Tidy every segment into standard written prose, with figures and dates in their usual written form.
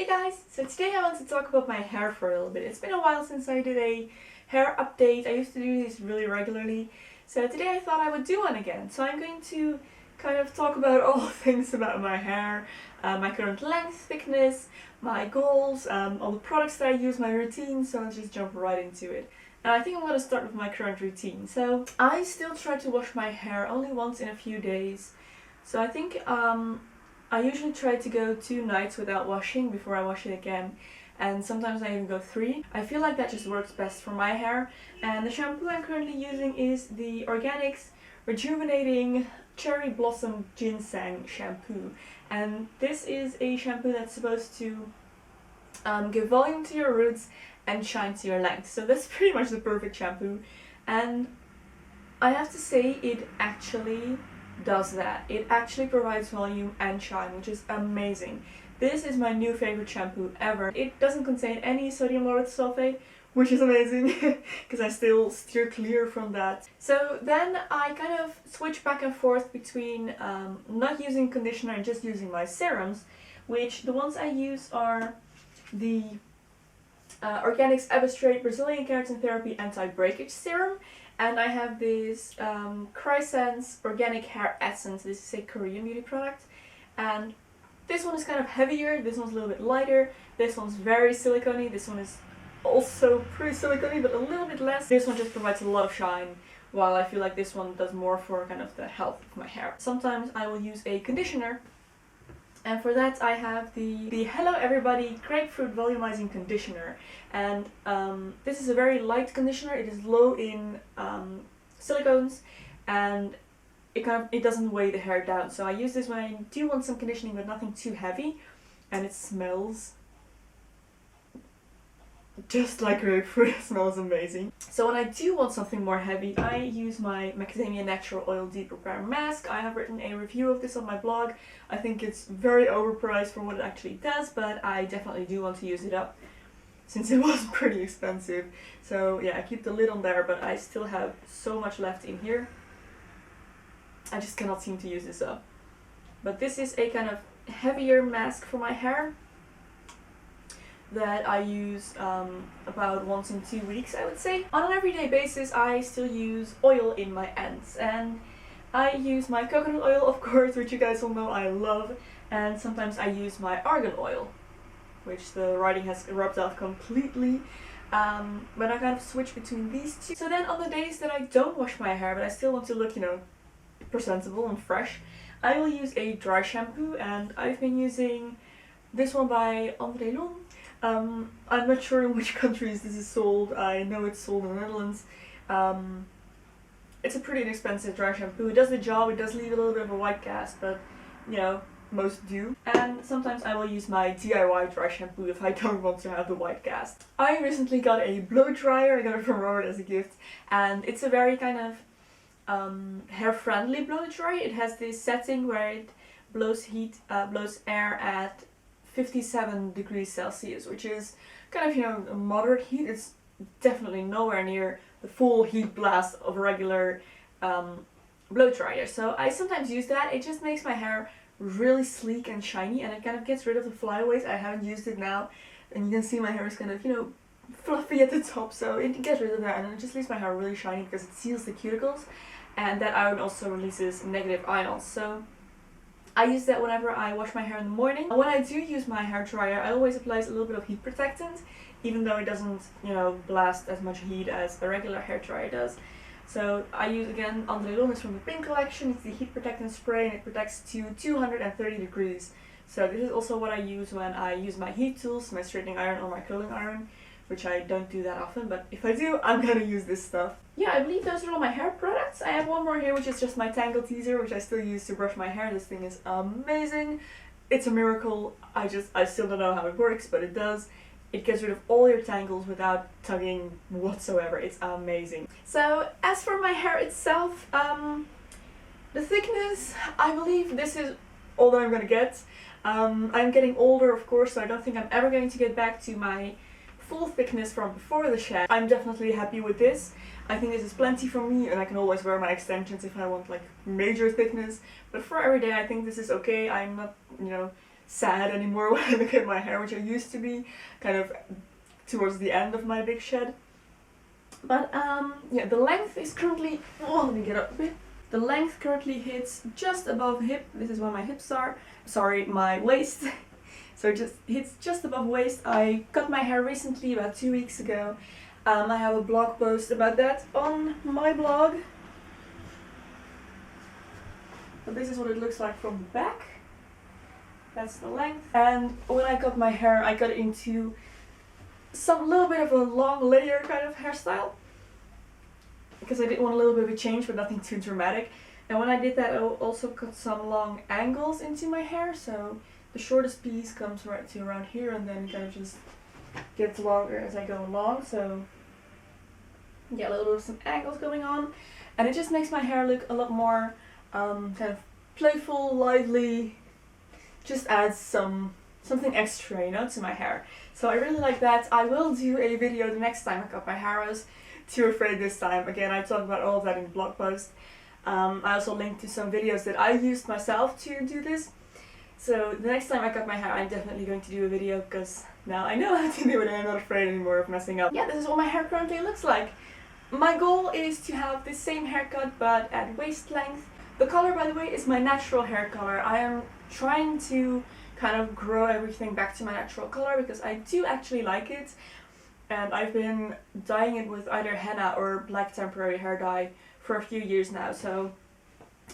Hey guys! So today I want to talk about my hair for a little bit. It's been a while since I did a hair update. I used to do these really regularly. So today I thought I would do one again. So I'm going to kind of talk about all things about my hair, my current length, thickness, my goals, all the products that I use, my routine. So let's just jump right into it. And I think I'm going to start with my current routine. So I still try to wash my hair only once in a few days. So I think I usually try to go 2 nights without washing before I wash it again, and sometimes I even go 3. I feel like that just works best for my hair, and the shampoo I'm currently using is the Organics Rejuvenating Cherry Blossom Ginseng shampoo, and this is a shampoo that's supposed to give volume to your roots and shine to your length. So that's pretty much the perfect shampoo, and I have to say it actually does that. It actually provides volume and shine, which is amazing. This is my new favorite shampoo ever. It doesn't contain any sodium lauryl sulfate, which is amazing because I still steer clear from that. So then I kind of switch back and forth between not using conditioner and just using my serums, which the ones I use are the Organics Evastrate Brazilian Keratin Therapy Anti-Breakage Serum. And I have this Chrysanthemum Organic Hair Essence. This is a Korean beauty product. And this one is kind of heavier, this one's a little bit lighter, this one's very silicone-y, this one is also pretty silicone-y but a little bit less. This one just provides a lot of shine, while I feel like this one does more for kind of the health of my hair. Sometimes I will use a conditioner, and for that I have the Hello Everybody Grapefruit Volumizing Conditioner. And this is a very light conditioner. It is low in silicones, and it doesn't weigh the hair down. So I use this when I do want some conditioning but nothing too heavy, and it smells just like grapefruit. It smells amazing. So when I do want something more heavy, I use my Macadamia Natural Oil Deep Repair Mask. I have written a review of this on my blog. I think it's very overpriced for what it actually does, but I definitely do want to use it up, since it was pretty expensive. So yeah, I keep the lid on there, but I still have so much left in here. I just cannot seem to use this up. But this is a kind of heavier mask for my hair that I use about once in 2 weeks, I would say. On an everyday basis, I still use oil in my ends, and I use my coconut oil, of course, which you guys all know I love, and sometimes I use my argan oil, which the writing has rubbed off completely. But I kind of switch between these two. So then on the days that I don't wash my hair, but I still want to look, presentable and fresh, I will use a dry shampoo, and I've been using this one by André Lon. I'm not sure in which countries this is sold. I know it's sold in the Netherlands. It's a pretty inexpensive dry shampoo. It does the job, it does leave a little bit of a white cast, but most do. And sometimes I will use my DIY dry shampoo if I don't want to have the white cast. I recently got a blow dryer. I got it from Robert as a gift, and it's a very kind of hair-friendly blow dryer. It has this setting where it blows air at 57 degrees Celsius, which is kind of, a moderate heat. It's definitely nowhere near the full heat blast of a regular blow dryer. So I sometimes use that. It just makes my hair really sleek and shiny, and it kind of gets rid of the flyaways. I haven't used it now, and you can see my hair is kind of, fluffy at the top, so it gets rid of that, and it just leaves my hair really shiny because it seals the cuticles, and that iron also releases negative ions. So I use that whenever I wash my hair in the morning. When I do use my hair dryer, I always apply a little bit of heat protectant, even though it doesn't, blast as much heat as a regular hair dryer does. So I use, again, André Lon is from the Pink collection. It's the heat protectant spray, and it protects to 230 degrees. So this is also what I use when I use my heat tools, my straightening iron or my curling iron, which I don't do that often, but if I do, I'm gonna use this stuff. Yeah, I believe those are all my hair products. I have one more here, which is just my Tangle Teaser, which I still use to brush my hair. This thing is amazing. It's a miracle. I still don't know how it works, but it does. It gets rid of all your tangles without tugging whatsoever. It's amazing. So as for my hair itself, the thickness, I believe this is all that I'm gonna get. I'm getting older, of course, so I don't think I'm ever going to get back to my full thickness from before the shed. I'm definitely happy with this. I think this is plenty for me, and I can always wear my extensions if I want like major thickness. But for every day, I think this is okay. I'm not, sad anymore when I look at my hair, which I used to be kind of towards the end of my big shed. But yeah, the length is currently, oh, let me get up a bit. The length currently hits just above hip. This is where my hips are. Sorry, my waist. So it just hits just above waist. I cut my hair recently, about 2 weeks ago. I have a blog post about that on my blog. But this is what it looks like from the back. That's the length. And when I cut my hair, I cut it into some little bit of a long layer kind of hairstyle, because I did want a little bit of a change, but nothing too dramatic. And when I did that, I also cut some long angles into my hair, so the shortest piece comes right to around here and then kind of just gets longer as I go along. So yeah, a little bit of some angles going on, and it just makes my hair look a lot more kind of playful, lively, just adds something extra, you know, to my hair. So I really like that. I will do a video the next time I cut my hair. I was too afraid this time. Again, I talk about all of that in the blog post. I also linked to some videos that I used myself to do this. So the next time I cut my hair, I'm definitely going to do a video, because now I know how to do it and I'm not afraid anymore of messing up. Yeah, this is what my hair currently looks like. My goal is to have the same haircut but at waist length. The color, by the way, is my natural hair color. I am trying to kind of grow everything back to my natural color because I do actually like it, and I've been dyeing it with either henna or black temporary hair dye for a few years now, so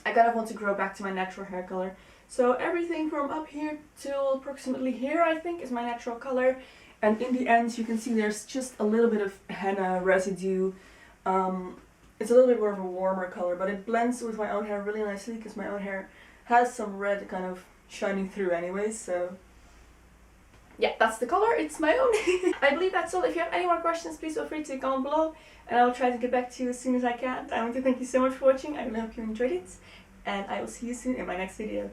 I kind of want to grow back to my natural hair color. So everything from up here till approximately here, I think, is my natural color, and in the ends you can see there's just a little bit of henna residue. It's a little bit more of a warmer color, but it blends with my own hair really nicely because my own hair has some red kind of shining through anyways, so yeah, that's the color. It's my own. I believe that's all. If you have any more questions, please feel free to comment below and I will try to get back to you as soon as I can. I want to thank you so much for watching. I really hope you enjoyed it, and I will see you soon in my next video.